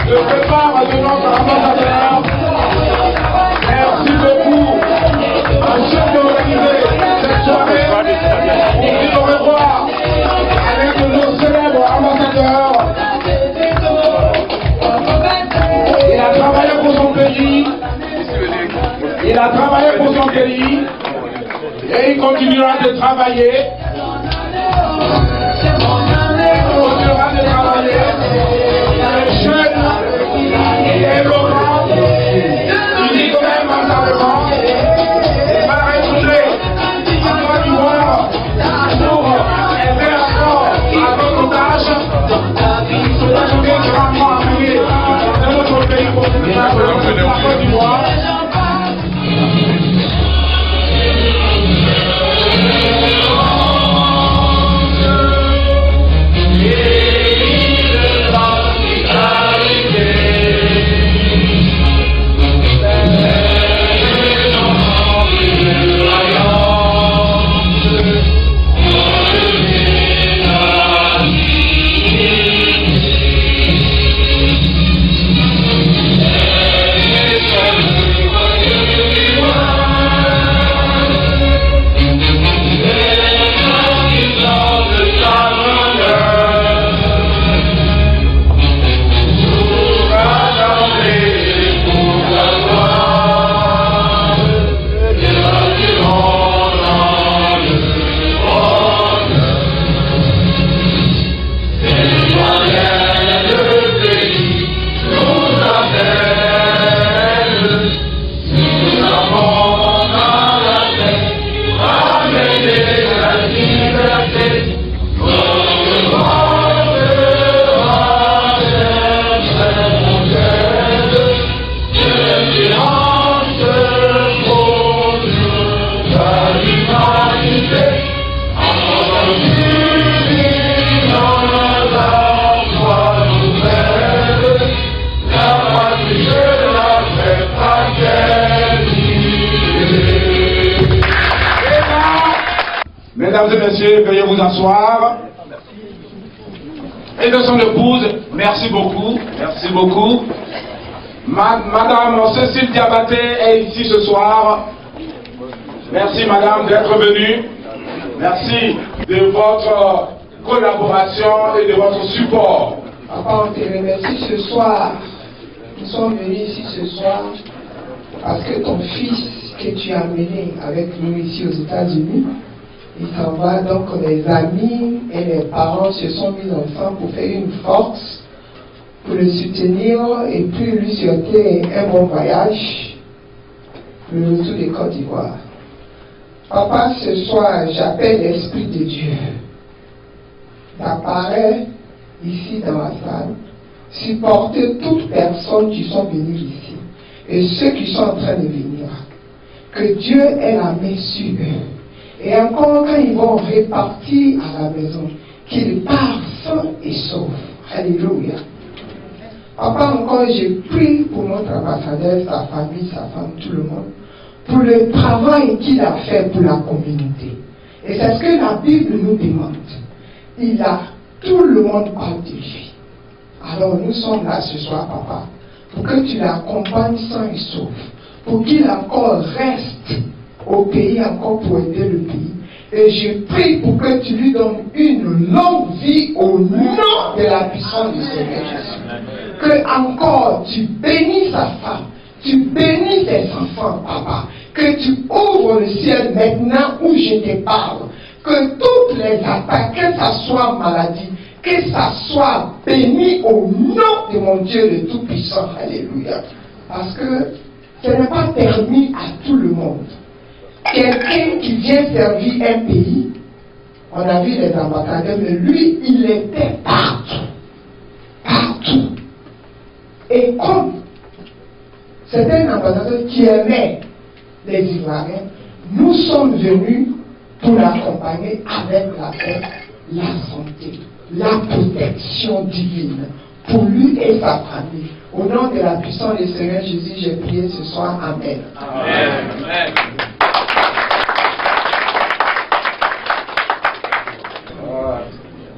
Je prépare de notre ambassadeur. Merci beaucoup à ceux qui ont organisé cette soirée. On dit au revoir avec nos célèbres ambassadeurs. Il a travaillé pour son pays. Il a travaillé pour son pays. Et il continuera de travailler. Il continuera de travailler. Les jeunes, les locaux, il dit quand même massivement. Il va retourner à Côte d'Ivoire pour aider encore à notre tâche. Ajouter grandement à venir de notre pays pour la Côte d'Ivoire. Mesdames et messieurs, veuillez vous asseoir. Et de son épouse, merci beaucoup, merci beaucoup. Madame Cécile Diabaté est ici ce soir. Merci madame d'être venue. Merci de votre collaboration et de votre support. Papa, on te remercie ce soir. Nous sommes venus ici ce soir parce que ton fils que tu as amené avec nous ici aux États-Unis, il s'en va, donc les amis et les parents se sont mis ensemble pour faire une force, pour le soutenir et puis lui souhaiter un bon voyage pour le retour de Côte d'Ivoire. Papa, ce soir, j'appelle l'Esprit de Dieu d'apparaître ici dans la salle, supporter toutes personnes qui sont venues ici et ceux qui sont en train de venir. Que Dieu ait la main sur eux. Et encore quand ils vont repartir à la maison, qu'ils partent sains et saufs. Alléluia. Papa, encore je prie pour notre ambassadeur, sa famille, sa femme, tout le monde, pour le travail qu'il a fait pour la communauté. Et c'est ce que la Bible nous demande. Tout le monde parle de lui. Alors nous sommes là ce soir, papa, pour que tu l'accompagnes sain et sauf, pour qu'il encore reste au pays, encore pour aider le pays. Et je prie pour que tu lui donnes une longue vie au nom de la puissance du Seigneur Jésus. Que encore tu bénis sa femme, tu bénis ses enfants, papa. Que tu ouvres le ciel maintenant où je te parle. Que toutes les attaques, que ça soit maladie, que ça soit béni au nom de mon Dieu le Tout-Puissant. Alléluia. Parce que ce n'est pas permis à tout le monde. Quelqu'un qui vient servir un pays, on a vu les ambassadeurs, mais lui, il était partout. Partout. Et comme c'est un ambassadeur qui aimait les Ivoiriens, nous sommes venus pour l'accompagner avec la paix, la santé, la protection divine pour lui et sa famille. Au nom de la puissance du Seigneur Jésus, j'ai prié ce soir. Amen. Amen. Amen.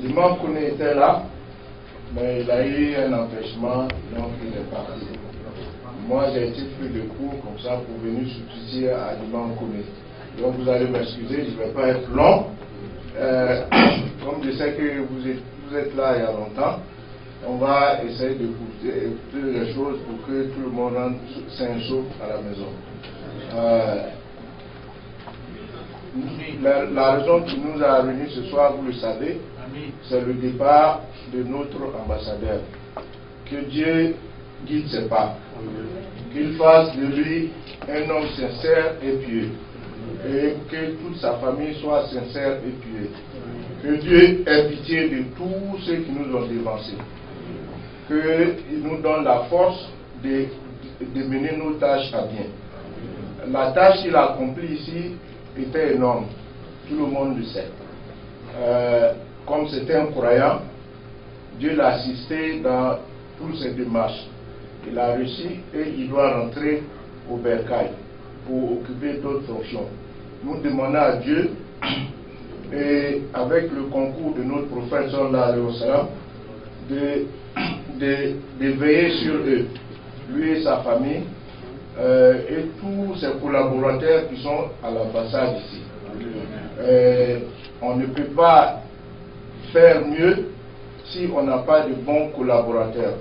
L'imam Kone était là, mais il a eu un empêchement, donc il est parti. Moi, j'ai été pris de cours comme ça pour venir substituer à l'imam Kone. Donc vous allez m'excuser, je ne vais pas être long. Comme je sais que vous êtes là il y a longtemps, on va essayer d'écouter les choses pour que tout le monde rentre sain et sauf à la maison. La raison qui nous a réunis ce soir, vous le savez, c'est le départ de notre ambassadeur. Que Dieu guide ses pas, qu'il fasse de lui un homme sincère et pieux, et que toute sa famille soit sincère et pieux. Que Dieu ait pitié de tous ceux qui nous ont dévancés, qu'il nous donne la force de mener nos tâches à bien. La tâche qu'il a accomplie ici était énorme, tout le monde le sait. Comme c'était un croyant, Dieu l'a assisté dans toutes ses démarches. Il a réussi et il doit rentrer au bercail pour occuper d'autres fonctions. Nous demandons à Dieu, et avec le concours de notre prophète sallallahu alayhi wa sallam, de veiller sur eux, lui et sa famille, et tous ses collaborateurs qui sont à l'ambassade ici. On ne peut pas faire mieux si on n'a pas de bons collaborateurs.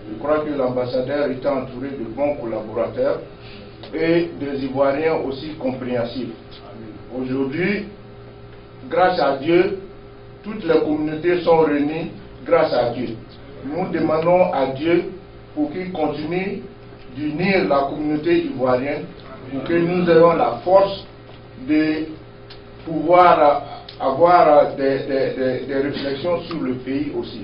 Je crois que l'ambassadeur est entouré de bons collaborateurs et des Ivoiriens aussi compréhensifs. Aujourd'hui, grâce à Dieu, toutes les communautés sont réunies grâce à Dieu. Nous demandons à Dieu pour qu'il continue d'unir la communauté ivoirienne, pour que nous ayons la force de pouvoir avoir des réflexions sur le pays aussi.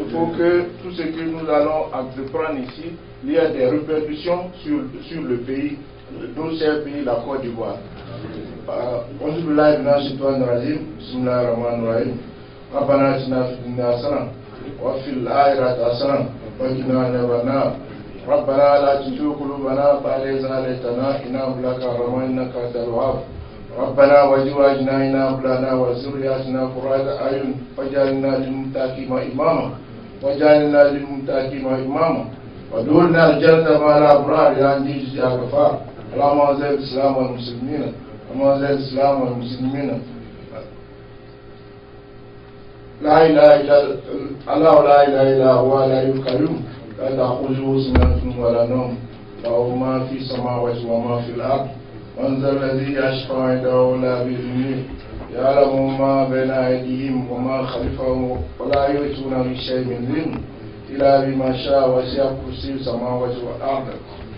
Il faut que tout ce que nous allons entreprendre ici, il y a des répercussions sur le pays, notre cher pays, la Côte d'Ivoire. ربنا آتنا في الدنيا حسنة وفي الآخرة حسنة وقنا عذاب النار ربنا لا تزغ قلوبنا بعد إذ هديتنا إنك لك الرحمن إنك أنت الوهاب ربنا وزواجنا إنا أبلانا وذرياتنا قرة أعين واجعلنا للمتقين إماما وجعلنا للمتقين إماما ودخلنا الجنة مع الأبرار يا عزيز يا غفار اللهم أعز الإسلام والمسلمين اللهم أعز الإسلام والمسلمين لا إله إلا الله لا إله إلا هو الحي القيوم لا تأخذه سنة ولا نوم له ما في السماوات وما في الأرض من ذا الذي يشفع عنده إلا بإذنه يعلم ما بين أيديهم وما خلفهم ولا يحيطون بشيء من علمه إلا بما شاء وسع كرسيه السماوات والأرض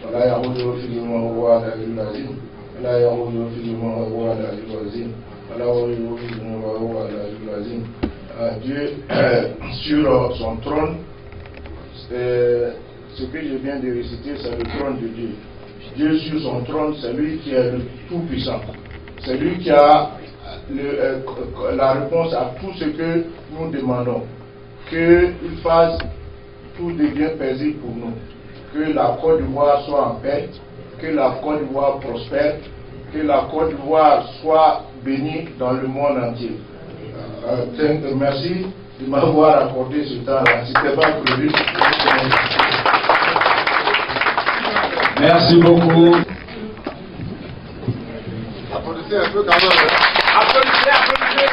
ولا يؤوده حفظهما وهو العلي العظيم ولا يؤوده حفظهما وهو العلي العظيم ولا يؤوده حفظهما وهو العلي العظيم. Dieu sur son trône, ce que je viens de réciter, c'est le trône de Dieu. Dieu sur son trône, c'est lui qui est le tout-puissant. C'est lui qui a la réponse à tout ce que nous demandons. Qu'il fasse tout de bien paisible pour nous. Que la Côte d'Ivoire soit en paix, que la Côte d'Ivoire prospère, que la Côte d'Ivoire soit bénie dans le monde entier. Merci de m'avoir accordé ce temps-là. C'était pas prévu. Merci beaucoup. Applaudissez un peu quand même. Applaudissez, applaudissez.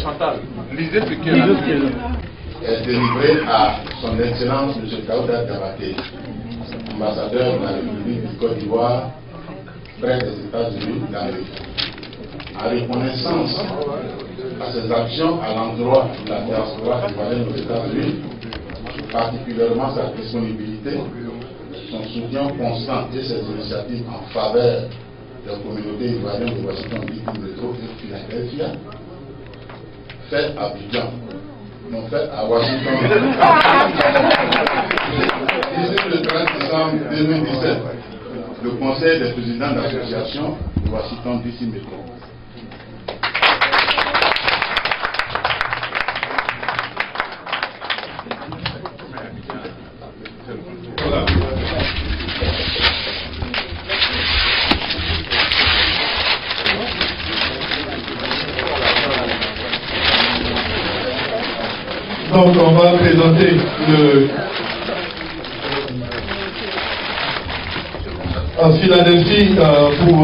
Chantal, lisez ce qu'il y a. Est délivré à son Excellence M. Kaouda Diabaté, ambassadeur de la République du Côte d'Ivoire près des États-Unis d'Amérique. En reconnaissance à ses actions à l'endroit de la diaspora ivoirienne aux États-Unis, particulièrement sa disponibilité, son soutien constant et ses initiatives en faveur de la communauté ivoirienne de Washington, D.C. Métro et Philadelphia, fait à Abidjan, non fait à Washington. Ici le 30 décembre 2017, le Conseil des présidents d'association de Washington, D.C. Métro. Donc on va présenter en Philadelphie pour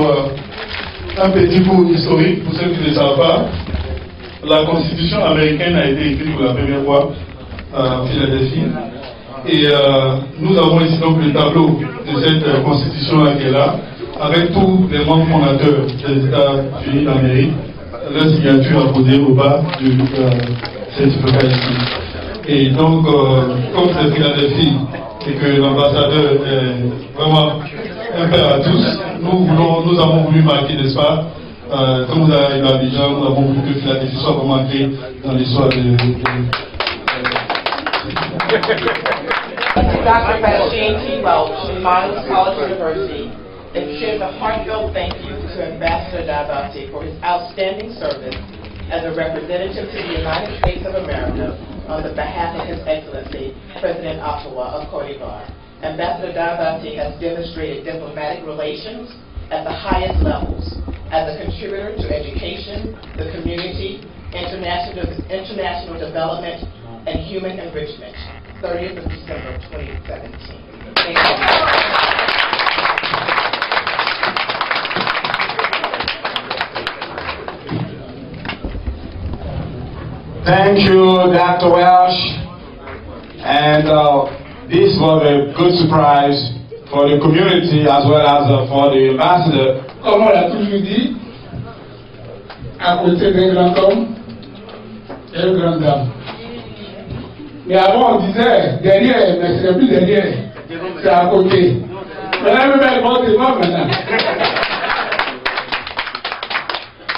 un petit cours historique pour ceux qui ne le savent pas. La Constitution américaine a été écrite pour la première fois en Philadelphie et nous avons ici donc le tableau de cette Constitution qui est là avec tous les membres fondateurs des États-Unis d'Amérique, leur signature apposée au bas de cette locale ici. Et donc, comme c'est Philadelphie et que l'ambassadeur est vraiment un père à tous, nous avons voulu marquer, n'est-ce pas, comme vous avez arrivé à Abidjan, nous avons voulu que Philadelphie soit vraiment ancrée dans l'histoire de Dr. Basheen T. Welch from Miles College University extends a heartfelt thank you to Ambassador Diabaté for his outstanding service as a representative to the United States of America on the behalf of His Excellency, President Ottawa of Côte d'Ivoire. Ambassador Diabaté has demonstrated diplomatic relations at the highest levels as a contributor to education, the community, international development, and human enrichment. 30th of December 2017. Thank you. Thank you, Dr. Welch. And this was a good surprise for the community as well as for the ambassador. Comme on l'a toujours dit, à côté d'un grand homme et une grande dame. Mais avant on disait derrière, mais ce n'est plus derrière, c'est à côté. Maintenant, même bon, c'est moi maintenant.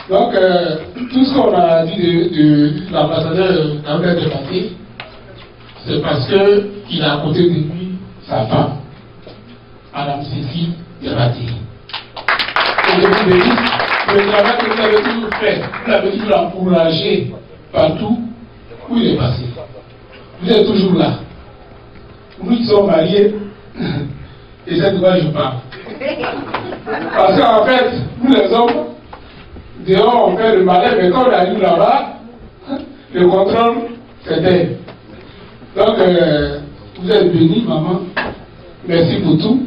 Donc, tout ce qu'on a dit de l'ambassadeur Kaouda Diabaté, c'est parce qu'il a à côté de lui sa femme, Madame Cécile Diabaté. Et je vous bénisse, le travail que vous avez toujours fait, vous l'avez toujours encouragé partout où il est passé. Vous êtes toujours là. Nous qui sommes mariés, et c'est de quoi je parle. Parce qu'en fait, nous les hommes, dehors on fait le malin, mais quand on arrive là-bas, le contrôle, c'est elle. Donc, vous êtes bénis, maman. Merci pour tout.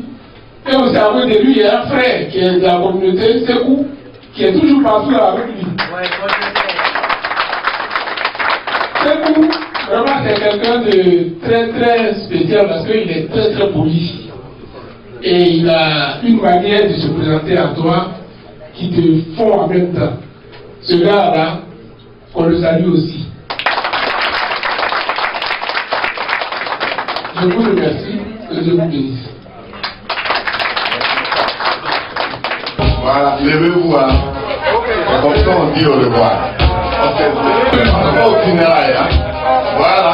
Et aussi à côté de lui, il y a un frère qui est de la communauté, Sekou, qui est toujours partout là avec lui. Sekou, vraiment, c'est quelqu'un de très très spécial parce qu'il est très très poli. Et il a une manière de se présenter à toi qui te font en même temps. Ce gars-là, on le salue aussi. Je vous remercie et je vous bénisse. Voilà, levez-vous, hein. Comme ça on dit au revoir. On va au funérailles, hein. Voilà.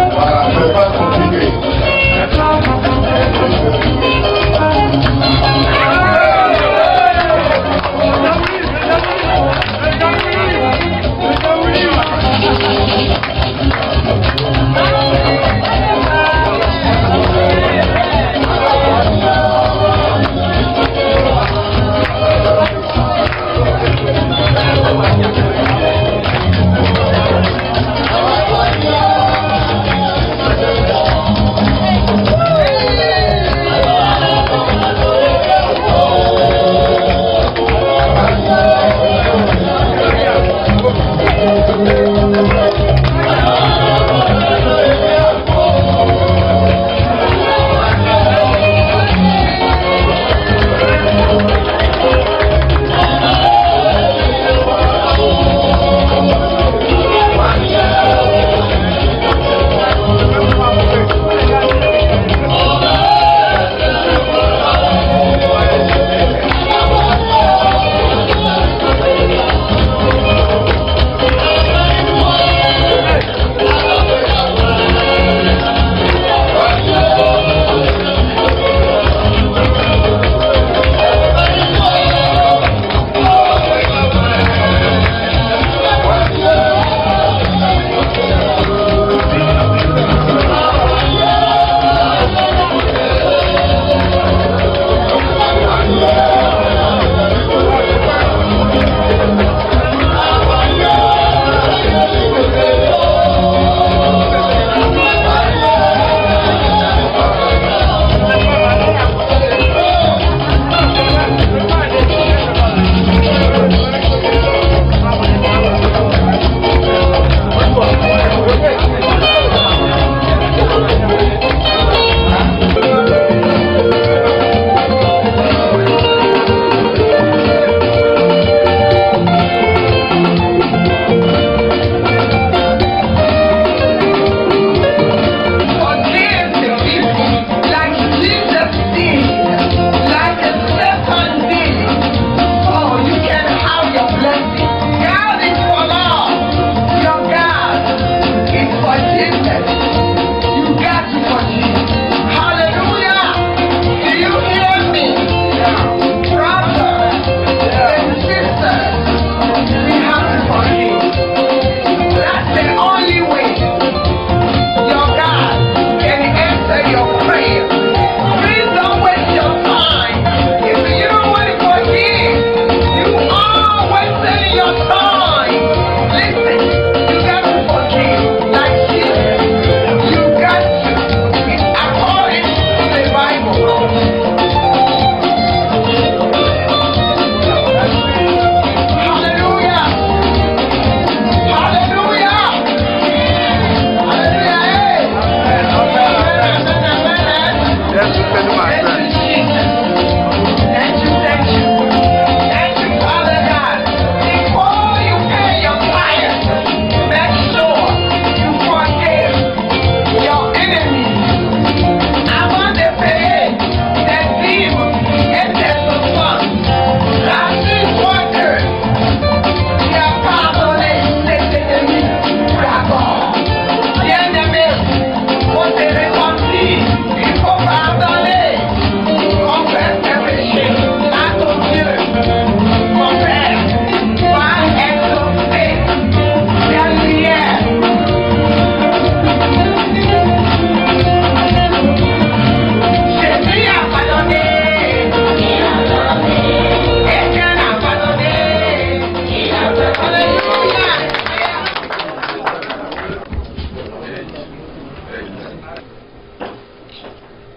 Voilà,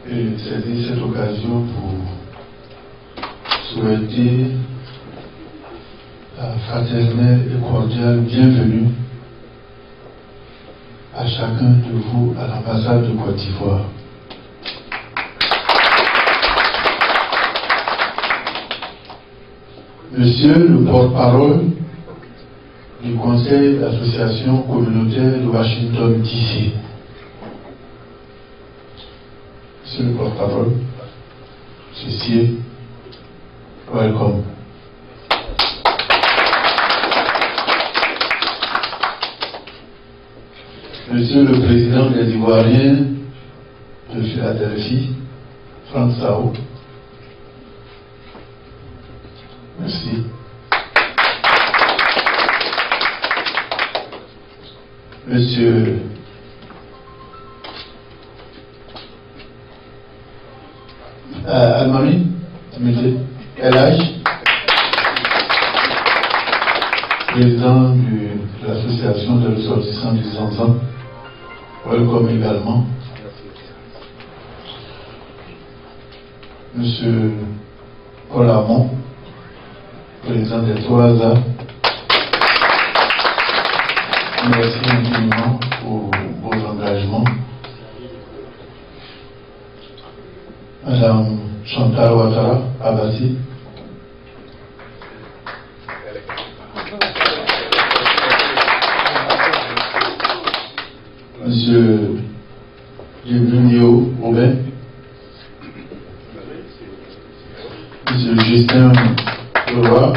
et saisir cette occasion pour souhaiter la fraternelle et cordiale bienvenue à chacun de vous à l'ambassade de Côte d'Ivoire. Monsieur le porte-parole du Conseil d'association communautaire de Washington DC. Monsieur le porte-parole, ceci, welcome. Monsieur le président des Ivoiriens de Philadelphie, Franck Sao. Merci. Monsieur Almami, Elhaj, président de l'association de ressortissants du Zanzan, welcome également. Monsieur Paul Hamon, président des Toasa, merci infiniment pour vos engagements. Madame Chantal Ouattara Abassi, Monsieur Djibril Aubin, Monsieur Justin Leroy,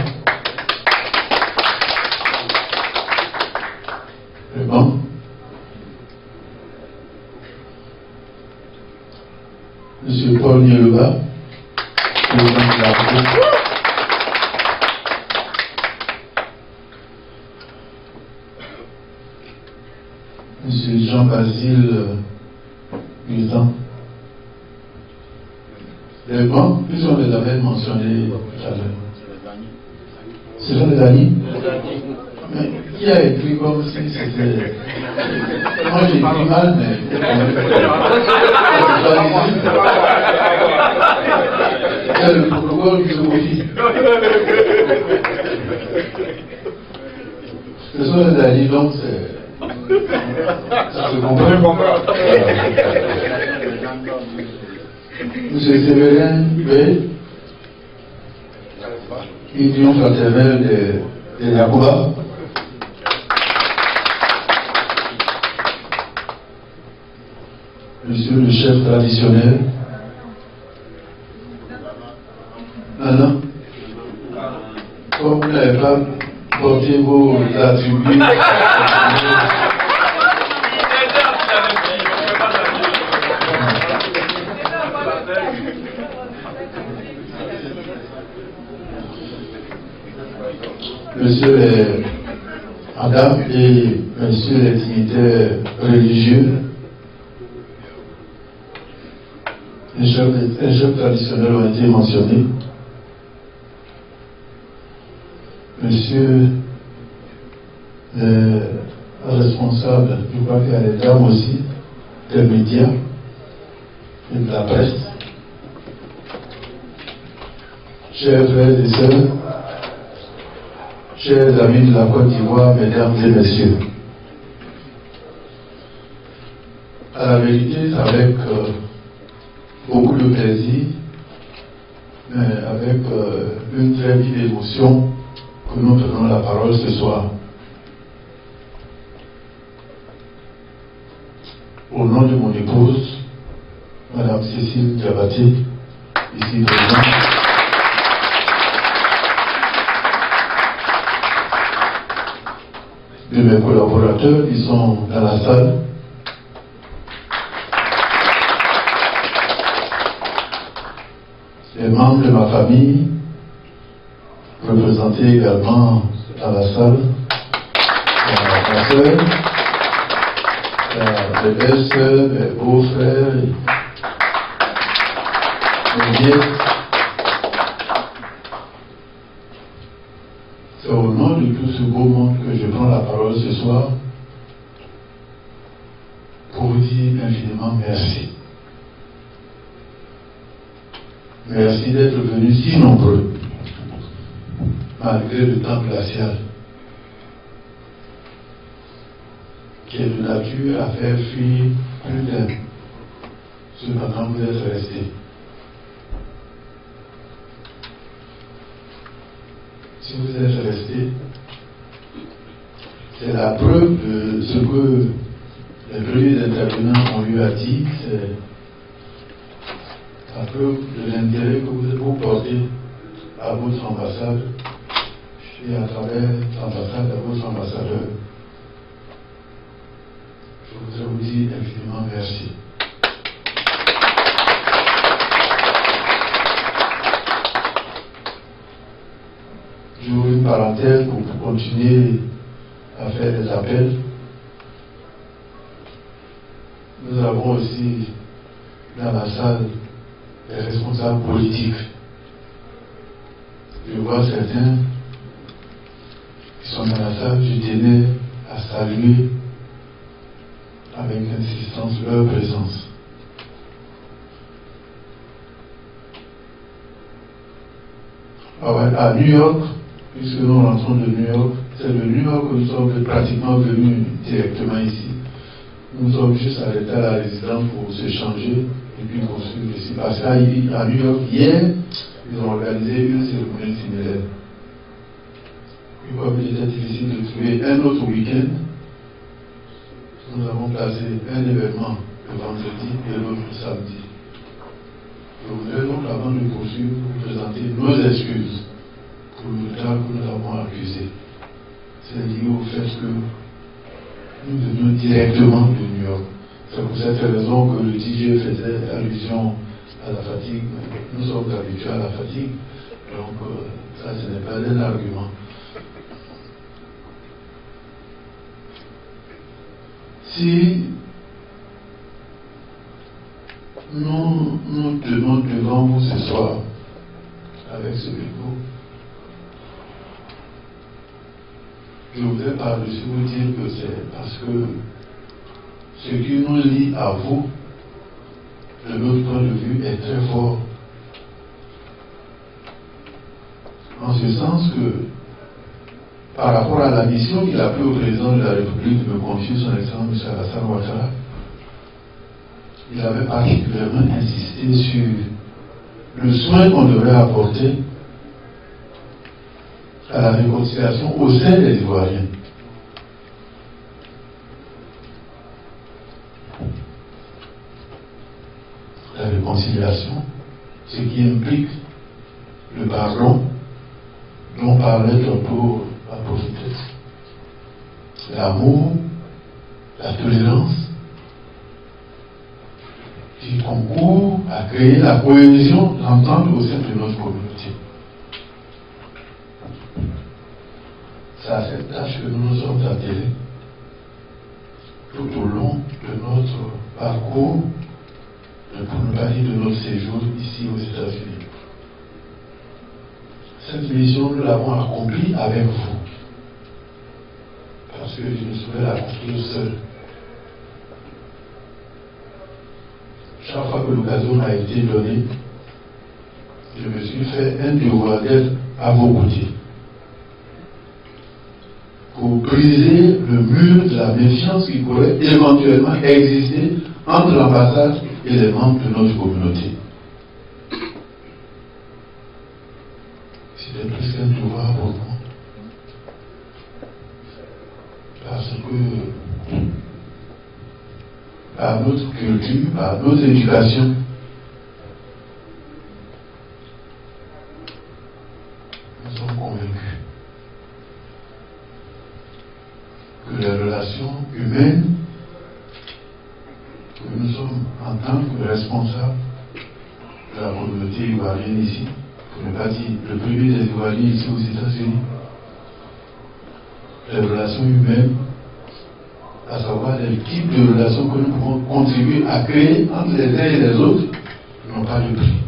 le banc, Monsieur Paul Nieluba, président de la République, Monsieur Jean-Basile Guisan. Les bancs, ils ont les avait mentionnés tout à l'heure. Ce sont les amis. Mais qui a écrit comme si c'était. Moi j'ai écrit mal, mais. C'est le protocole qui se modifie. Ce sont les amis, donc c'est. Ça se comprend. Monsieur Séverin B, Union fraternelle de Yakuba. Monsieur le chef traditionnel. Non. Comme vous n'avez pas porté vos attributs. Monsieur les Madame et Monsieur les dignitaires religieux, les chefs traditionnels ont été mentionnés. Monsieur le responsable, je crois qu'il y a les dames aussi, des médias et de la presse. Chers frères et sœurs, chers amis de la Côte d'Ivoire, mesdames et messieurs, à la vérité, c'est avec beaucoup de plaisir, mais avec une très vive émotion que nous prenons la parole ce soir. Au nom de mon épouse, Madame Cécile Diabaté, ici présente, de mes collaborateurs qui sont dans la salle, les membres de ma famille, représentés également dans la salle, ma soeur, mes belles-sœurs, mes beaux-frères, mes nièces. C'est au nom de tout ce beau monde que je prends la parole ce soir pour vous dire infiniment merci. Merci d'être venus si nombreux, malgré le temps glacial, qui est de nature à faire fuir plus d'un. Cependant, vous êtes restés. Si vous êtes restés, c'est la preuve de ce que les premiers intervenants ont eu à dire, c'est la preuve de l'intérêt que vous portez à votre ambassade et à travers l'ambassade à votre ambassadeur. Je voudrais vous dire infiniment merci. J'ouvre une parenthèse pour continuer à faire des appels. Nous avons aussi dans la salle des responsables politiques. Je vois certains qui sont dans la salle, je tenais à saluer avec insistance leur présence. À New York, puisque nous rentrons de New York, c'est de New York que nous sommes pratiquement venus directement ici. Nous sommes juste arrêtés à la résidence pour se changer et puis construire ici. Parce qu'à New York, hier, ils ont organisé une cérémonie similaire. Puis comme il était difficile de trouver un autre week-end, nous avons placé un événement le vendredi et l'autre le samedi. Je voudrais donc, avant de poursuivre, vous présenter nos excuses pour le retard que nous avons accusé. C'est lié au fait que nous venions directement de New York. C'est pour cette raison que le DJ faisait allusion à la fatigue. Nous sommes habitués à la fatigue, donc ça ce n'est pas un argument. Si nous tenons devant vous ce soir avec ce micro, je voudrais par-dessus vous dire que c'est parce que ce qui nous lie à vous, de notre point de vue, est très fort. En ce sens que, par rapport à la mission qu'il a pris au président de la République de me confier son excellence M. Alassane Ouattara, il avait particulièrement insisté sur le soin qu'on devrait apporter à la réconciliation au sein des Ivoiriens. La réconciliation, ce qui implique le pardon dont parlait tantôt la prophétesse, l'amour, la tolérance, qui concourt à créer la cohésion, l'entente au sein de notre communauté. C'est à cette tâche que nous nous sommes attelés tout au long de notre parcours, pour ne pas dire de notre séjour ici aux États-Unis. Cette mission, nous l'avons accomplie avec vous, parce que je ne saurais l'accomplir seul. Chaque fois que l'occasion m'a été donnée, je me suis fait un devoir d'être à vos côtés pour briser le mur de la méfiance qui pourrait éventuellement exister entre l'ambassade et les membres de notre communauté. C'était plus qu'un devoir pour moi. Parce que par notre culture, par notre éducation, nous sommes convaincus que les relations humaines que nous sommes en tant que responsables de la communauté ivoirienne ici, pour ne pas dire le premier des Ivoiriens ici aux États-Unis, les relations humaines, à savoir les types de relations que nous pouvons contribuer à créer entre les uns et les autres, n'ont pas de prix.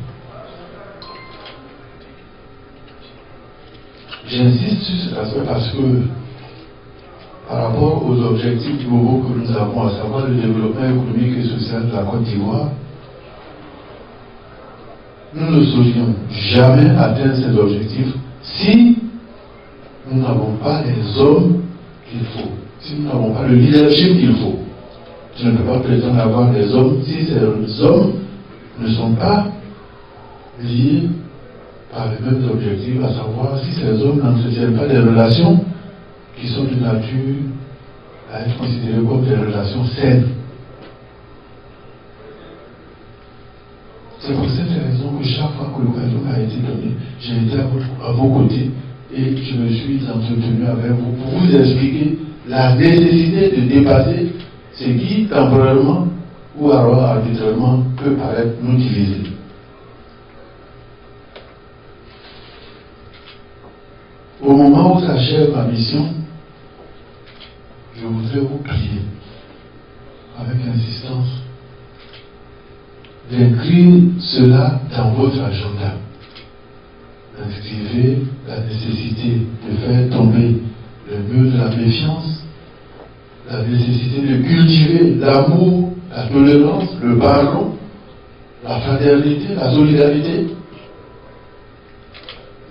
J'insiste sur cet aspect parce que par rapport aux objectifs globaux que nous avons, à savoir le développement économique et social de la Côte d'Ivoire, nous ne saurions jamais atteindre ces objectifs si nous n'avons pas les hommes qu'il faut, si nous n'avons pas le leadership qu'il faut. Tu ne peux pas prétendre avoir des hommes si ces hommes ne sont pas liés par les mêmes objectifs, à savoir si ces hommes n'entretiennent pas des relations qui sont de nature à être considérées comme des relations saines. C'est pour cette raison que chaque fois que l'occasion m'a été donnée, j'ai été à vos côtés et je me suis entretenu avec vous pour vous expliquer la nécessité de dépasser ce qui, temporairement ou alors arbitrairement, peut paraître nous diviser. Au moment où s'achève ma mission, je voudrais vous prier avec insistance d'inscrire cela dans votre agenda. Inscrivez la nécessité de faire tomber le mur de la méfiance, la nécessité de cultiver l'amour, la tolérance, le pardon, la fraternité, la solidarité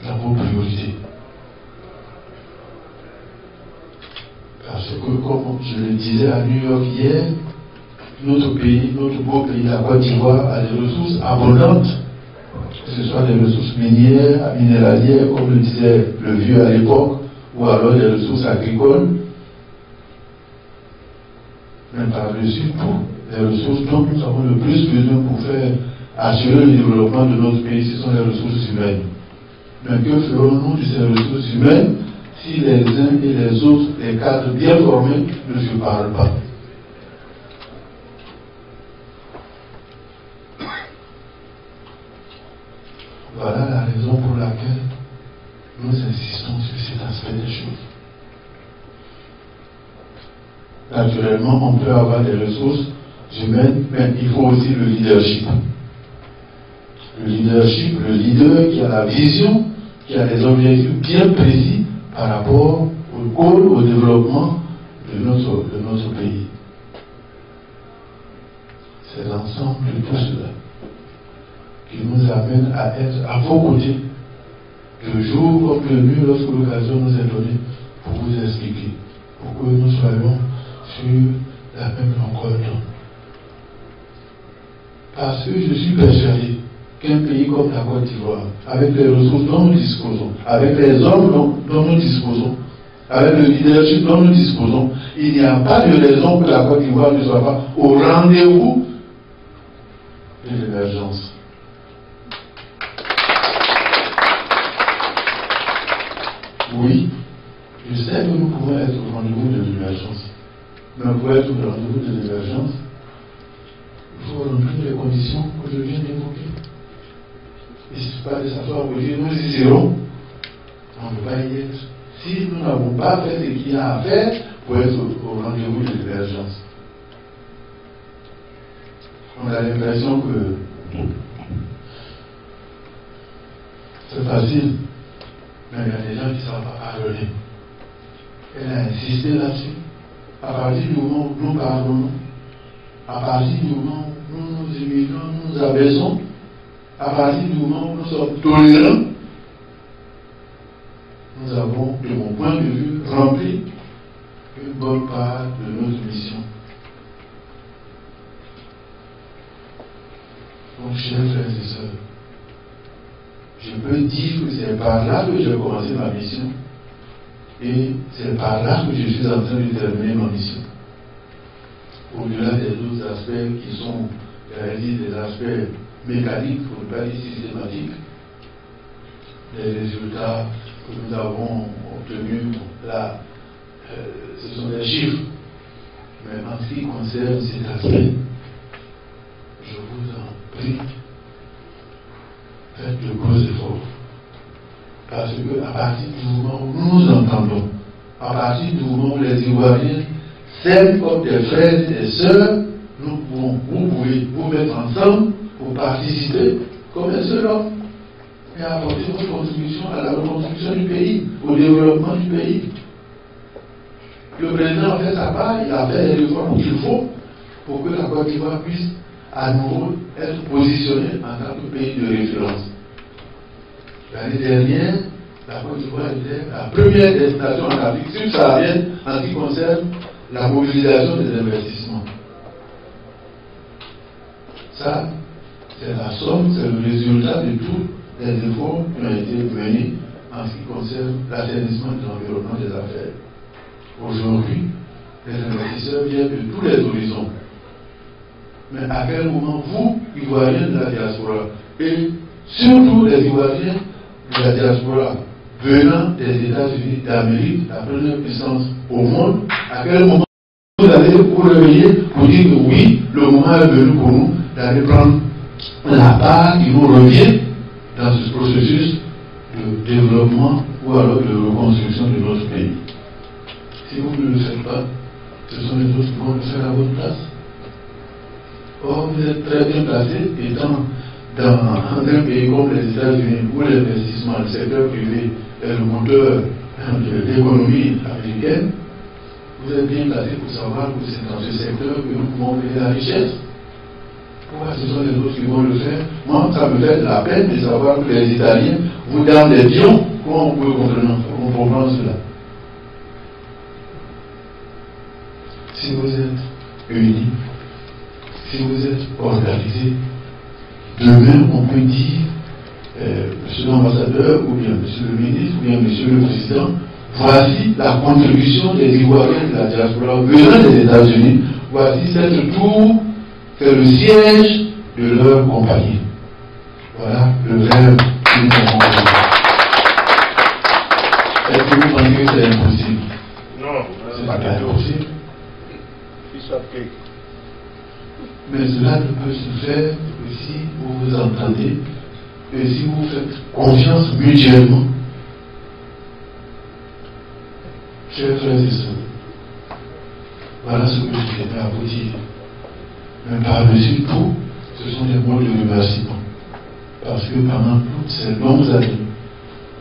dans vos priorités. Parce que, comme je le disais à New York hier, notre pays, notre beau pays, la Côte d'Ivoire, a des ressources abondantes, que ce soit des ressources minières, minéralières, comme le disait le vieux à l'époque, ou alors des ressources agricoles. Mais par-dessus tout, les ressources dont nous avons le plus besoin pour faire assurer le développement de notre pays, ce sont les ressources humaines. Mais que ferons-nous de ces ressources humaines si les uns et les autres, les cadres bien formés, ne se parlent pas? Voilà la raison pour laquelle nous insistons sur cet aspect des choses. Naturellement, on peut avoir des ressources humaines, mais il faut aussi le leadership. Le leadership, le leader qui a la vision, qui a des objectifs bien précis par rapport au goal, au développement de notre pays. C'est l'ensemble de tout cela qui nous amène à être à vos côtés, le jour comme de nuit, lorsque l'occasion nous est donnée, pour vous expliquer, pour que nous soyons sur la même longueur d'onde. Parce que je suis persuadé qu'un pays comme la Côte d'Ivoire, avec les ressources dont nous disposons, avec les hommes dont nous disposons, avec le leadership dont nous disposons, il n'y a pas de raison que la Côte d'Ivoire ne soit pas au rendez-vous de l'émergence. Oui, je sais que nous pouvons être au rendez-vous de l'émergence. Mais pour être au rendez-vous de l'émergence, il faut remplir les conditions que je viens d'évoquer. Et si ce n'est pas de s'asseoir pour dire nous y serons, on ne peut pas y être. Si nous n'avons pas fait ce qu'il y a à faire pour être au rendez-vous de l'émergence. On a l'impression que c'est facile. Mais il y a des gens qui ne savent pas pardonner. Elle a insisté là-dessus. À partir du moment où nous pardonnons, à partir du moment où nous nous humilions, nous nous abaissons, à partir du moment où nous sommes tolérants, nous avons, de mon point de vue, rempli une bonne part de notre mission. Donc, chers frères et sœurs, je peux dire que c'est par là que j'ai commencé ma mission et c'est par là que je suis en train de terminer ma mission. Au-delà des autres aspects qui sont, des aspects mécaniques, pour ne pas dire systématiques, les résultats que nous avons obtenus, là, ce sont des chiffres. Mais en ce qui concerne cet aspect, je vous en prie, faites de gros efforts. Parce qu'à partir du moment où nous nous entendons, à partir du moment où les Ivoiriens s'aiment comme des frères et des sœurs, vous pouvez vous mettre ensemble pour participer comme un seul homme et apporter votre contribution à la reconstruction du pays, au développement du pays. Le président a fait sa part, il a fait les réformes qu'il faut pour que la Côte d'Ivoire puisse à nouveau être positionné en tant que pays de référence. L'année dernière, la Côte d'Ivoire était la première destination en Afrique subsaharienne en ce qui concerne la mobilisation des investissements. Ça, c'est la somme, c'est le résultat de tous les efforts qui ont été menés en ce qui concerne l'assainissement de l'environnement des affaires. Aujourd'hui, les investisseurs viennent de tous les horizons. Mais à quel moment vous, Ivoiriens de la diaspora, et surtout les Ivoiriens de la diaspora venant des États-Unis d'Amérique, la première puissance au monde, à quel moment vous allez vous réveiller pour dire que oui, le moment est venu pour nous d'aller prendre la part qui nous revient dans ce processus de développement ou alors de reconstruction de notre pays. Si vous ne le faites pas, ce sont les autres qui vont le faire à votre place. Or, vous êtes très bien placé, étant dans un pays comme les États-Unis, où l'investissement, le secteur privé est le moteur de l'économie américaine. Vous êtes bien placé pour savoir que c'est dans ce secteur que nous pouvons créer la richesse. Pourquoi ce sont les autres qui vont le faire? Moi, ça me fait de la peine de savoir que les Italiens vous donnent des pions. Comment on peut comprendre cela? Si vous êtes unis, si vous êtes organisés, demain on peut dire, monsieur l'ambassadeur, ou bien monsieur le ministre, ou bien monsieur le président, voici la contribution des Ivoiriens de la diaspora venant des États-Unis, voici cette tour, c'est le siège de leur compagnie. Voilà le rêve qu'ils nous ont donné. Est-ce que vous pensez que c'est impossible? Non, c'est pas impossible. Mais cela ne peut se faire que si vous vous entendez et si vous faites confiance mutuellement. Chers frères et sœurs, voilà ce que je tenais à vous dire. Mais par-dessus tout, ce sont des mots de remerciement. Parce que pendant toutes ces longues années,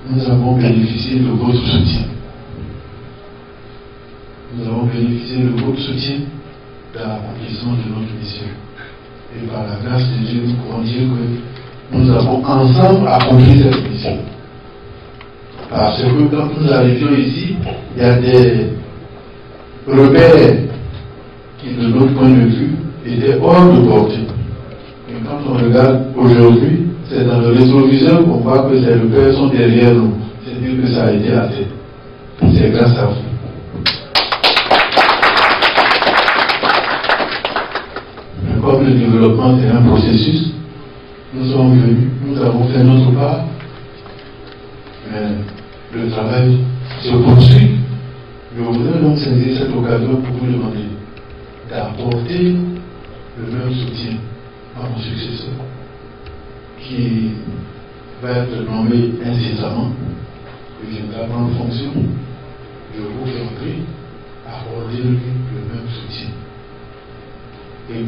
nous avons bénéficié de votre soutien. Nous avons bénéficié de votre soutien dans l'accomplissement de notre mission. Et par la grâce de Dieu, nous pouvons dire que nous avons ensemble accompli cette mission. Parce que quand nous arrivions ici, il y a des repères qui, de notre point de vue, étaient hors de portée. Et quand on regarde aujourd'hui, c'est dans le rétroviseur qu'on voit que ces repères sont derrière nous. C'est-à-dire que ça a été atteint. C'est grâce à vous. Comme le développement est un processus, nous sommes venus, nous avons fait notre part, mais le travail se poursuit. Je voudrais donc saisir cette occasion pour vous demander d'apporter le même soutien à mon successeur, qui va être nommé incessamment, qui viendra prendre fonction. Je vous en prie, apportez-lui le même soutien. Et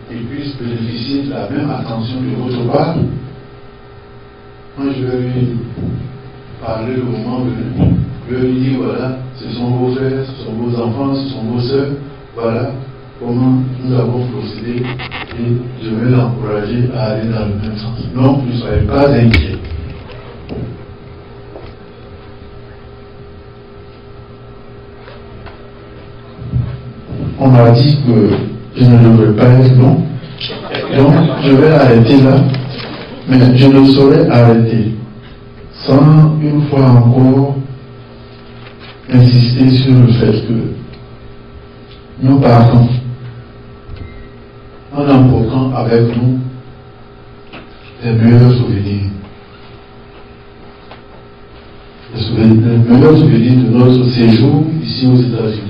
qu'il puisse bénéficier de la même attention de votre part. Moi, je vais lui parler le moment venu. Je vais lui dire, voilà, ce sont vos frères, ce sont vos enfants, ce sont vos sœurs. Voilà comment nous avons procédé. Et je vais l'encourager à aller dans le même sens. Donc, ne soyez pas inquiets. On m'a dit que je ne devrais pas être long. Donc, je vais arrêter là. Mais je ne saurais arrêter sans une fois encore insister sur le fait que nous partons en emportant avec nous les meilleurs souvenirs. Les meilleurs souvenirs de notre séjour ici aux États-Unis.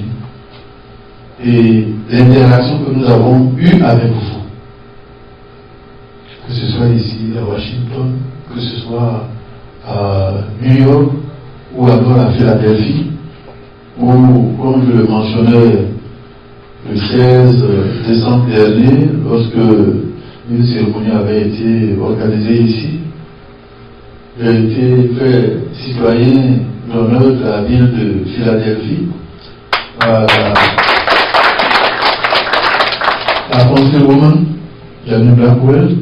Et l'interaction que nous avons eue avec vous, que ce soit ici à Washington, que ce soit à New York ou alors à Philadelphie, ou comme je le mentionnais le 16 décembre dernier, lorsque une cérémonie avait été organisée ici, j'ai été fait citoyen d'honneur de la ville de Philadelphie. La Councilwoman Janine Blackwell.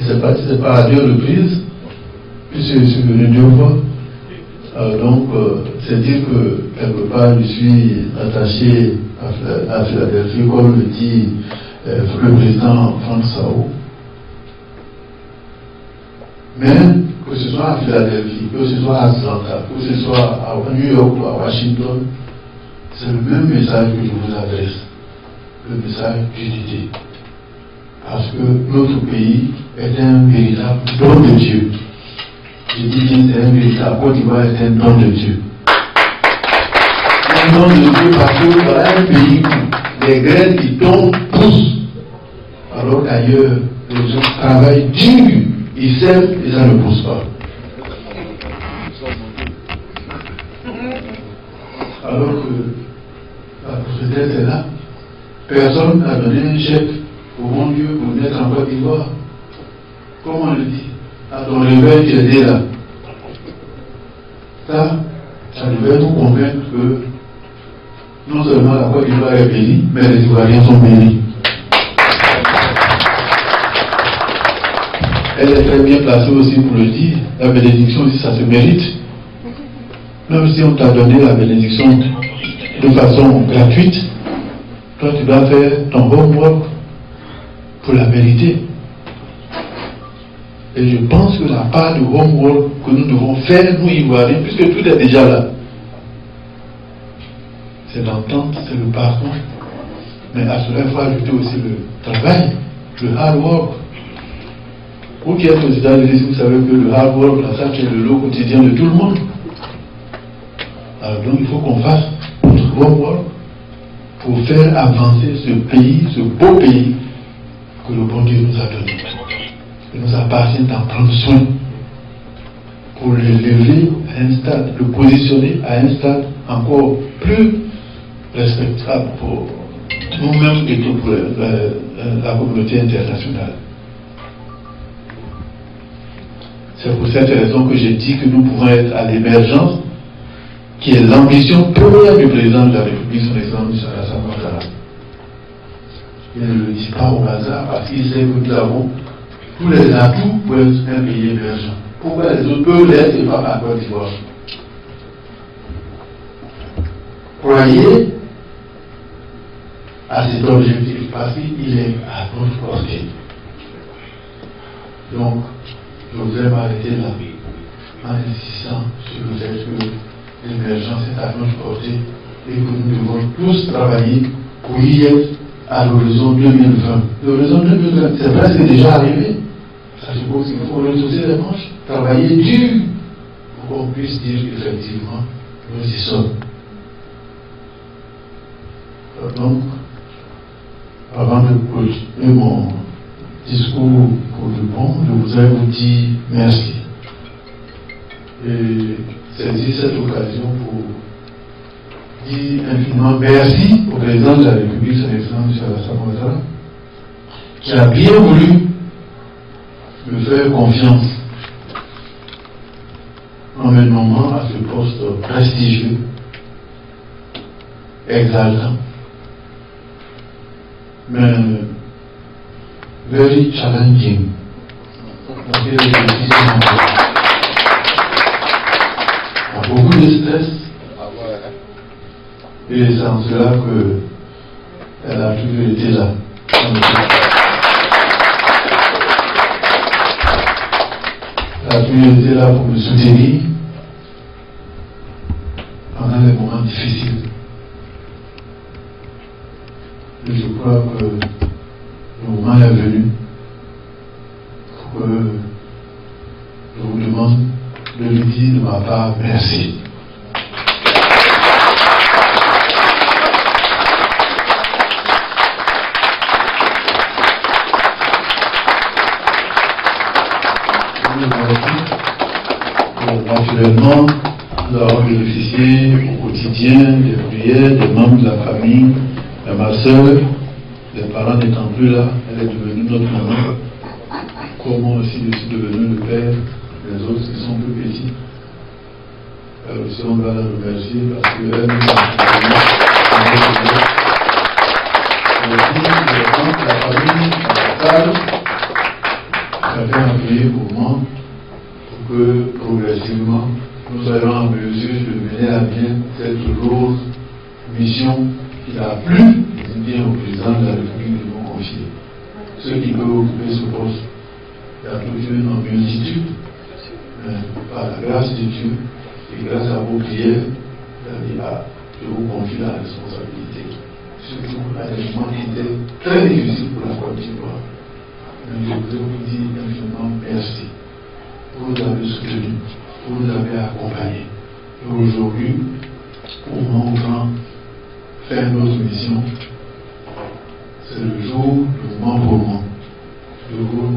C'est pas à 2 reprises, puis c'est venu 2 fois. Donc, c'est dire que quelque part je suis attaché à Philadelphie, comme le dit le président Franck Sao. Mais que ce soit à Philadelphie, que ce soit à Atlanta, que ce soit à New York ou à Washington, c'est le même message que je vous adresse, le message d'unité. Parce que notre pays est un véritable don de Dieu. Je dis bien c'est un véritable, Côte d'Ivoire est un don de Dieu. Un don de Dieu parce que voilà un pays où les graines qui tombent poussent, alors qu'ailleurs les gens travaillent dur, ils sèment et ça ne pousse pas. Alors que la procédure est là, personne n'a donné un chèque au bon Dieu pour mettre en Côte d'Ivoire. Comme on le dit, à ton réveil, tu étais là. Ça devait nous convaincre que non seulement la Côte d'Ivoire est bénie, mais les Ivoiriens sont bénis. Elle est très bien placée aussi pour le dire. La bénédiction aussi, ça se mérite. Même si on t'a donné la bénédiction de façon gratuite, toi tu dois faire ton homework pour la mériter. Et je pense que la part du homework que nous devons faire, nous Ivoiriens, puisque tout est déjà là, c'est l'entente, c'est le parcours. Mais à cela, il faut ajouter aussi le travail, le hard work. Vous qui êtes aux États-Unis, vous savez que le hard work, là, ça c'est le lot quotidien de tout le monde. Alors donc il faut qu'on fasse notre homework pour faire avancer ce pays, ce beau pays que le bon Dieu nous a donné. Il nous appartient d'en prendre soin pour le lever à un stade, le positionner à un stade encore plus respectable pour nous-mêmes et pour la communauté internationale. C'est pour cette raison que j'ai dit que nous pouvons être à l'émergence, qui est l'ambition première du président de la République, son excellence M. Alassane Ouattara. Il ne le dit pas au hasard, parce qu'il sait que nous avons tous les atouts pour être un pays émergent. Pourquoi les autres peuvent l'être et pas la Côte d'Ivoire? Croyez à cet objectif, parce qu'il est à notre portée. Donc, je voudrais m'arrêter là, en insistant sur le fait que l'émergence est à notre portée et que nous devons tous travailler pour y être à l'horizon 2020. L'horizon 2020, c'est presque déjà arrivé. Ça suppose qu'il faut retrousser les manches, travailler dur pour qu'on puisse dire effectivement nous y sommes. Donc, avant de continuer mon discours pour le bon, je voudrais vous dire merci. Et saisir cette occasion pour dire infiniment merci au président de la République, son excellence M. Alassane Ouattara, qui a bien voulu me faire confiance en me nommant à ce poste prestigieux, exaltant, mais very challenging. Il y a beaucoup de stress. Et c'est en cela qu'elle a toujours été là. Elle a toujours été là pour me soutenir pendant les moments difficiles. Et je crois que le moment est venu pour que je vous demande de lui dire de ma part merci. Naturellement, nous avons bénéficié au quotidien des prières des membres de la famille, de ma soeur, les parents n'étant plus là, elle est devenue notre maman. Comment aussi je suis devenu le père, les autres qui sont plus petits. Elle aussi, on va la remercier parce qu'elle nous a accompagnés. La famille, la table, fait un pays pour moi, pour que progressivement nous soyons en mesure de mener à bien cette lourde mission qu'il a plu bien au président de la République de nous confier. Ceux qui peuvent occuper ce poste, il y a toute une multitude, par la grâce de Dieu et grâce à vos prières, je vous confie la responsabilité. Surtout à des moments qui étaient très difficiles pour la Côte d'Ivoire. Mais je vous dis infiniment merci. Vous nous avez soutenus, vous nous avez accompagnés. Et aujourd'hui, au moment où on fait notre mission, c'est le jour, le moment pour moi de vous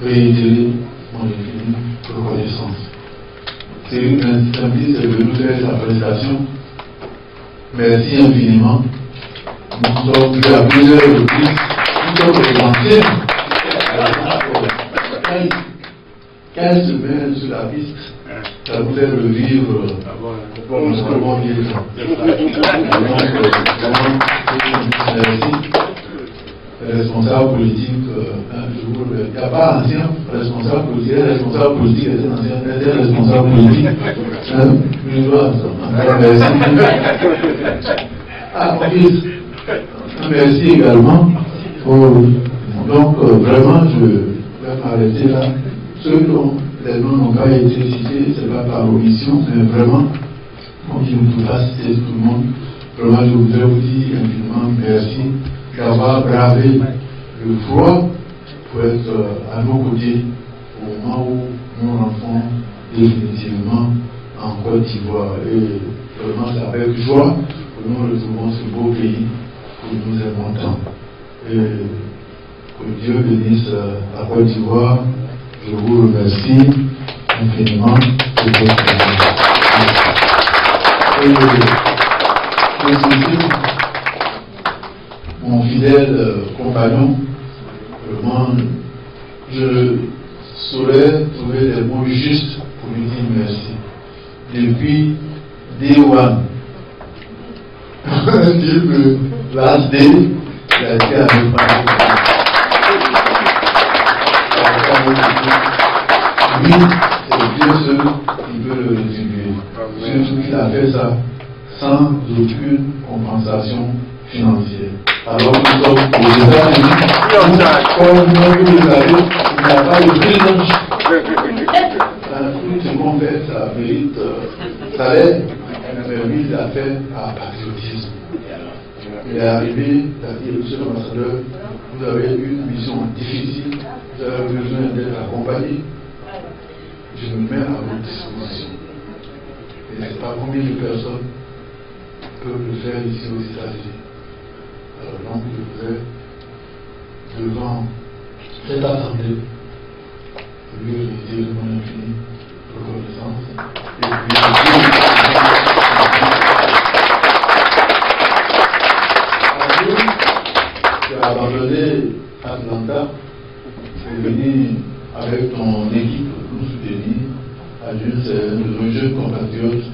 réitérer mon infinie reconnaissance. C'est une service de nous faire sa prestation. Merci infiniment. Nous sommes à plusieurs reprises, nous sommes présentés 15 semaines sur la piste. Ça nous fait revivre le bon vieux temps. Merci. Responsable politique, il n'y a pas ancien responsable politique, responsable politique est un ancien responsable politique. Merci. Ah, merci également. Donc, vraiment, je vais m'arrêter là. Ceux dont les noms n'ont pas été cités, ce n'est pas par omission, mais vraiment, comme je ne peux pas citer tout le monde, vraiment, je voudrais vous dire infiniment merci d'avoir bravé le froid pour être à nos côtés au moment où nous rentrons définitivement en Côte d'Ivoire. Et vraiment, c'est avec joie que nous retrouvons ce beau pays que nous aimons tant. Et que Dieu bénisse la Côte d'Ivoire. Je vous remercie infiniment de votre présence. Mon fidèle compagnon, vraiment, je saurais trouver des mots justes pour lui dire merci. Depuis Day One, le last day, il a été avec moi. Lui, c'est Dieu seul qui peut le rétribuer. Surtout qu'il a fait ça sans aucune compensation financière. Alors nous sommes aux États-Unis, comme vous le savez, il n'y a pas de privilège. Tout ce qu'on fait, ça mérite salaire, mais lui, il l'a fait par patriotisme. Il est arrivé, il a dit, monsieur l'ambassadeur, vous avez une mission difficile, vous avez besoin d'être accompagné. Je me mets à votre disposition. Et je ne sais pas combien de personnes peuvent le faire ici aux États-Unis. Alors donc, je voudrais, devant cette assemblée, lui dire mon infinie reconnaissance. Et puis, tu as abandonné Atlanta pour venir avec ton équipe nous soutenir à un jeune compatriote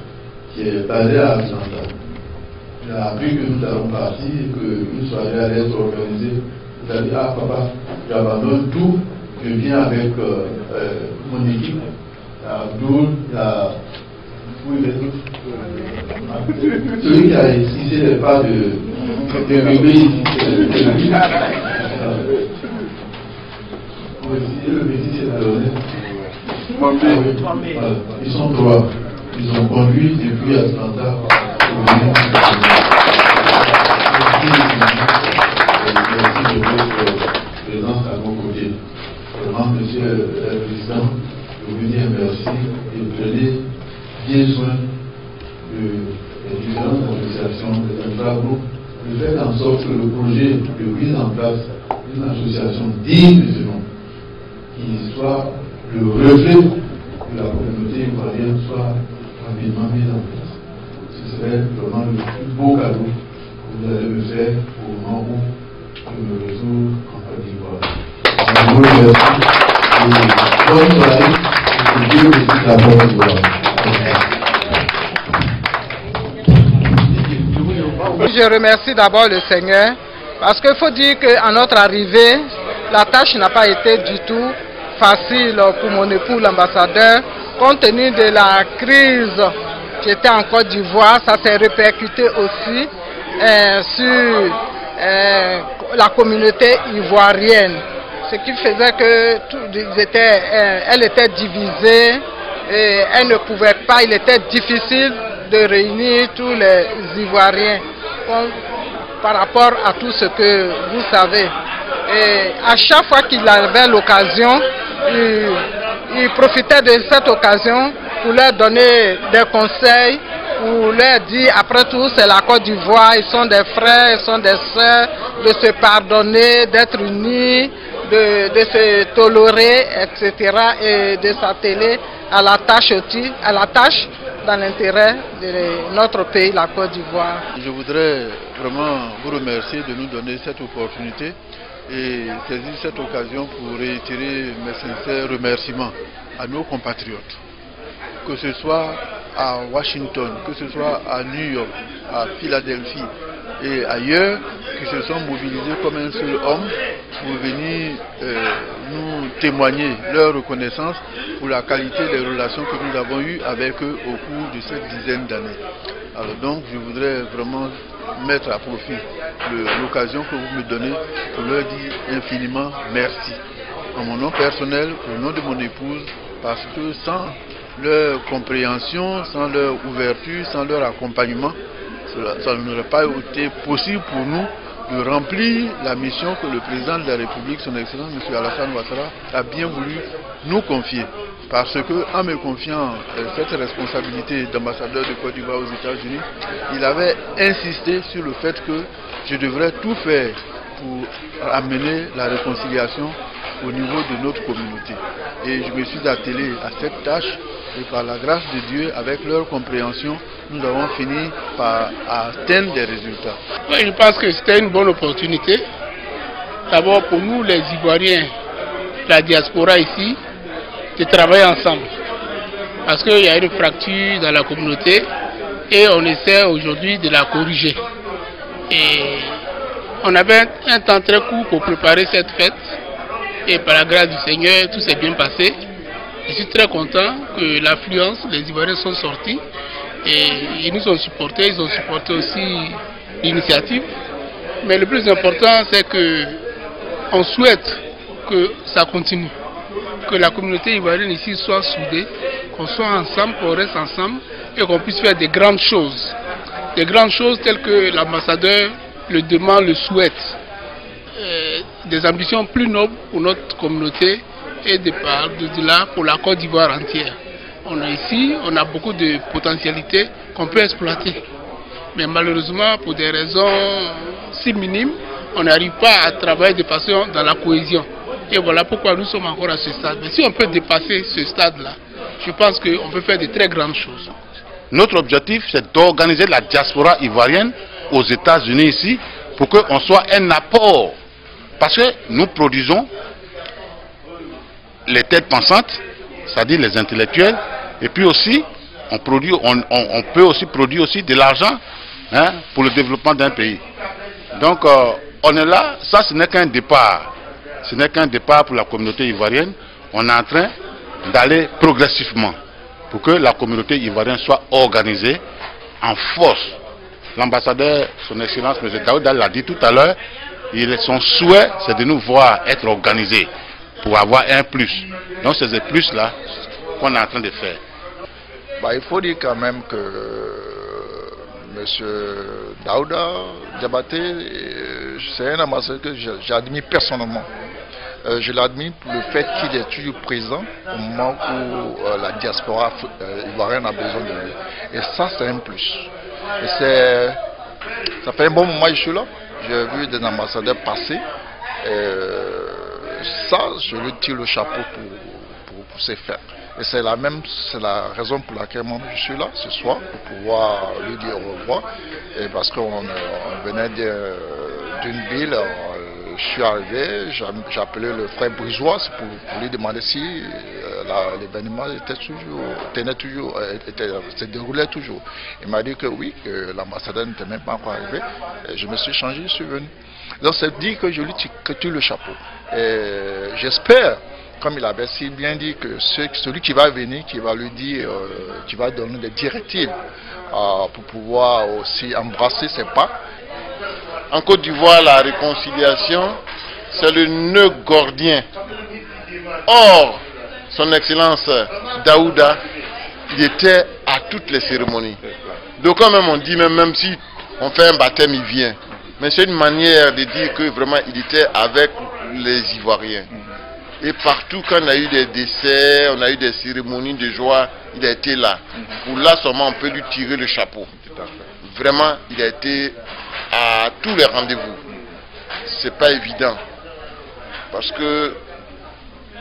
qui est basé à Atlanta. Il a appris que nous allons partir et qu'une soirée allait être organisée. Il a dit, ah papa, j'abandonne tout, je viens avec mon équipe. Il y a Abdoul, il y a... Où il est? Celui qui a esquissé les pas de bébé ici. Le métis est donné. Ils sont trois. Ils ont conduit depuis Atlanta. Merci de votre présence à nos côtés. Vraiment, monsieur le président, je vous dis merci et prenez bien soin des différentes associations, des intra-groupes, de faire en sorte que le projet de mise en place d'une association digne de ce nom, qui soit le reflet de la communauté ivoirienne, soit rapidement mise en place. Ce serait vraiment le plus beau cadeau que vous allez me faire au moment où je me retrouve en Côte d'Ivoire. Je vous remercie et bonne soirée et que Dieu bénisse la Côte d'Ivoire. Je remercie d'abord le Seigneur parce qu'il faut dire qu'à notre arrivée, la tâche n'a pas été du tout facile pour mon époux, l'ambassadeur, compte tenu de la crise qui était en Côte d'Ivoire. Ça s'est répercuté aussi sur la communauté ivoirienne, ce qui faisait que elle était divisée et elle ne pouvait pas, il était difficile de réunir tous les Ivoiriens par rapport à tout ce que vous savez. Et à chaque fois qu'il avait l'occasion, il profitait de cette occasion pour leur donner des conseils, pour leur dire, après tout, c'est la Côte d'Ivoire, ils sont des frères, ils sont des sœurs, de se pardonner, d'être unis, de se tolérer, etc. et de s'atteler à la tâche dans l'intérêt de notre pays, la Côte d'Ivoire. Je voudrais vraiment vous remercier de nous donner cette opportunité et saisir cette occasion pour réitérer mes sincères remerciements à nos compatriotes, que ce soit à Washington, que ce soit à New York, à Philadelphie et ailleurs, qui se sont mobilisés comme un seul homme pour venir nous témoigner leur reconnaissance pour la qualité des relations que nous avons eues avec eux au cours de cette dizaine d'années. Alors donc, je voudrais vraiment mettre à profit l'occasion que vous me donnez pour leur dire infiniment merci. En mon nom personnel, au nom de mon épouse, parce que sans leur compréhension, sans leur ouverture, sans leur accompagnement, ça n'aurait pas été possible pour nous de remplir la mission que le président de la République, son Excellence M. Alassane Ouattara, a bien voulu nous confier. Parce que, en me confiant cette responsabilité d'ambassadeur de Côte d'Ivoire aux États-Unis, il avait insisté sur le fait que je devrais tout faire pour amener la réconciliation au niveau de notre communauté. Et je me suis attelé à cette tâche et par la grâce de Dieu, avec leur compréhension, nous avons fini par atteindre des résultats. Je pense que c'était une bonne opportunité. D'abord pour nous les Ivoiriens, la diaspora ici, de travailler ensemble. Parce qu'il y a une fracture dans la communauté et on essaie aujourd'hui de la corriger. Et on avait un temps très court pour préparer cette fête. Et par la grâce du Seigneur, tout s'est bien passé. Je suis très content que l'affluence, les Ivoiriens sont sortis et ils nous ont supportés, ils ont supporté aussi l'initiative. Mais le plus important, c'est que on souhaite que ça continue, que la communauté ivoirienne ici soit soudée, qu'on soit ensemble, qu'on reste ensemble et qu'on puisse faire des grandes choses. Des grandes choses telles que l'ambassadeur le demande, le souhaite. Des ambitions plus nobles pour notre communauté et de là pour la Côte d'Ivoire entière. On est ici, on a beaucoup de potentialités qu'on peut exploiter. Mais malheureusement, pour des raisons si minimes, on n'arrive pas à travailler de façon dans la cohésion. Et voilà pourquoi nous sommes encore à ce stade. Mais si on peut dépasser ce stade-là, je pense qu'on peut faire de très grandes choses. Notre objectif, c'est d'organiser la diaspora ivoirienne aux États-Unis ici, pour qu'on soit un apport. Parce que nous produisons les têtes pensantes, c'est-à-dire les intellectuels, et puis aussi, on peut aussi produire aussi de l'argent pour le développement d'un pays. Donc, on est là, ça ce n'est qu'un départ. Ce n'est qu'un départ pour la communauté ivoirienne. On est en train d'aller progressivement pour que la communauté ivoirienne soit organisée en force. L'ambassadeur, son Excellence M. Daouda l'a dit tout à l'heure, son souhait c'est de nous voir être organisés pour avoir un plus. Donc c'est ce plus-là qu'on est en train de faire. Il faut dire quand même que M. Daouda Diabaté, c'est un ambassadeur que j'admire personnellement. Je l'admire pour le fait qu'il est toujours présent au moment où la diaspora ivoirienne a besoin de lui. Et ça, c'est un plus. Et ça fait un bon moment que je suis là. J'ai vu des ambassadeurs passer. Ça, je lui tire le chapeau pour ces fêtes. Et c'est la raison pour laquelle moi je suis là ce soir, pour pouvoir lui dire au revoir. Et parce qu'on venait d'une ville, je suis arrivé, j'ai appelé le frère Brisois pour lui demander si l'événement se déroulait toujours. Il m'a dit que oui, que l'ambassadeur n'était même pas encore arrivé. Et je me suis changé, je suis venu. Donc c'est dit que je lui tire le chapeau. J'espère, comme il avait si bien dit, que celui qui va venir, qui va lui dire, qui va donner des directives pour pouvoir aussi embrasser ses pas. En Côte d'Ivoire, la réconciliation, c'est le nœud gordien. Or, son Excellence Daouda, il était à toutes les cérémonies. Donc quand même on dit, même si on fait un baptême, il vient. Mais c'est une manière de dire que vraiment il était avec les Ivoiriens. Et partout, quand on a eu des décès, on a eu des cérémonies de joie, il a été là. Pour là seulement, on peut lui tirer le chapeau. Vraiment, il a été à tous les rendez-vous. C'est pas évident. Parce que,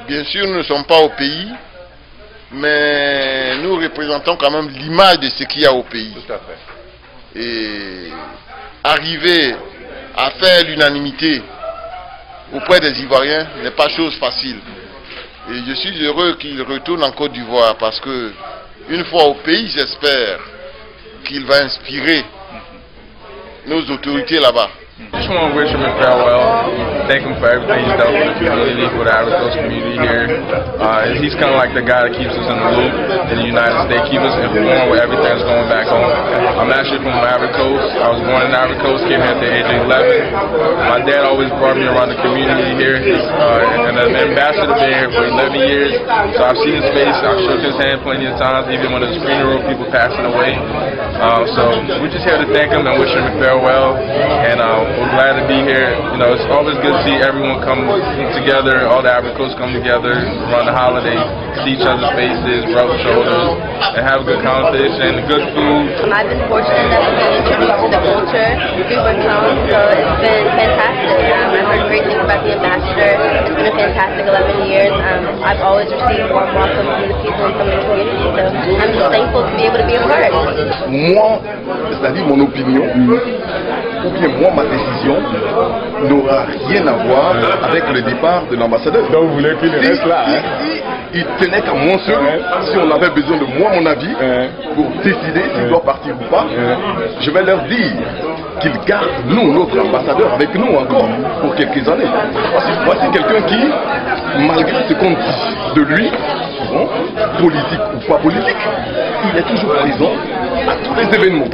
bien sûr, nous ne sommes pas au pays, mais nous représentons quand même l'image de ce qu'il y a au pays. Et arriver à faire l'unanimité auprès des Ivoiriens n'est pas chose facile. Et je suis heureux qu'il retourne en Côte d'Ivoire parce que, une fois au pays, j'espère qu'il va inspirer nos autorités là-bas. I just want to wish him a farewell, thank him for everything he's done for the community, for the Ivory Coast community here. He's kind of like the guy that keeps us in the loop in the United States, keeps us informed with everything that's going back home. I'm actually from the Ivory Coast. I was born in the Ivory Coast, came here at the age of 11. My dad always brought me around the community here, and an ambassador been here for 11 years. So I've seen his face, I've shook his hand plenty of times, even when his funeral, people passing away. So we're just here to thank him and wish him a farewell. And we're glad to be here. You know, it's always good to see everyone come together, all the Ivory Coast come together around the holidays, see each other's faces, rub shoulders, and have a good conversation and good food. I've been fortunate enough to be introduced to the culture through Bertrand, so it's been fantastic. I've heard great things about the ambassador. It's been a fantastic 11 years. I've always received warm welcome from the people and from the community, so I'm just thankful to be able to be a part. Moi, c'est-à-dire mon opinion, ou bien moi, ma décision n'aura rien à voir avec le départ de l'ambassadeur. Donc vous voulez qu'il reste là, hein? Il tenait qu'à moi seul, si on avait besoin de moi, mon avis, pour décider s'il doit partir ou pas, je vais leur dire qu'ils gardent nous, notre ambassadeur, avec nous encore pour quelques années. Voici quelqu'un qui, malgré ce qu'on dit de lui, bon, politique ou pas politique, il est toujours présent à tous les événements.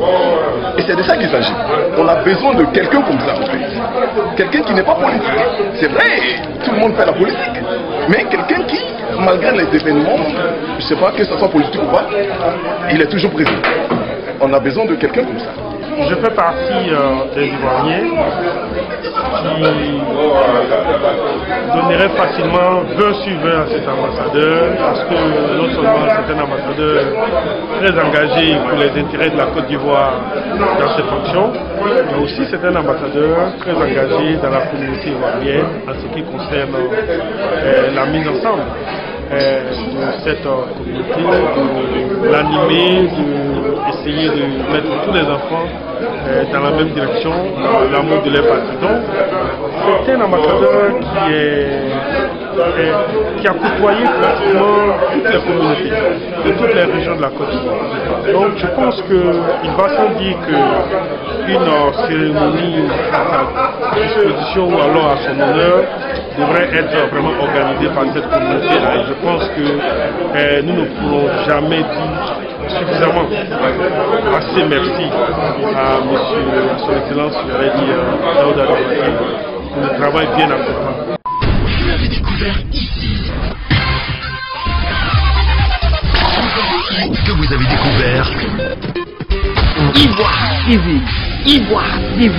Et c'est de ça qu'il s'agit. On a besoin de quelqu'un comme ça, en fait. Quelqu'un qui n'est pas politique. C'est vrai, tout le monde fait la politique. Mais quelqu'un qui, malgré les événements, je ne sais pas que ce soit politique ou pas, il est toujours présent. On a besoin de quelqu'un comme ça. Je fais partie des Ivoiriens qui donnerait facilement 20 sur 20 à cet ambassadeur parce que non seulement c'est un ambassadeur très engagé pour les intérêts de la Côte d'Ivoire dans ses fonctions, mais aussi c'est un ambassadeur très engagé dans la communauté ivoirienne en ce qui concerne la mise ensemble de cette communauté, de l'animer, d'essayer de mettre tous les enfants dans la même direction, dans l'amour de leurs partisans. C'est un ambassadeur qui a côtoyé pratiquement toutes les communautés de toutes les régions de la Côte d'Ivoire. Donc je pense qu'il va sans dire qu'une cérémonie à sa disposition ou alors à son honneur devrait être vraiment organisée par cette communauté-là. Et je pense que nous ne pourrons jamais dire suffisamment assez merci à son Excellence, j'aurais dit Daouda Diabaté, pour le travail bien accompli. Vous l'avez découvert ici. Que vous avez découvert Ivoire TV. Ivoire TV.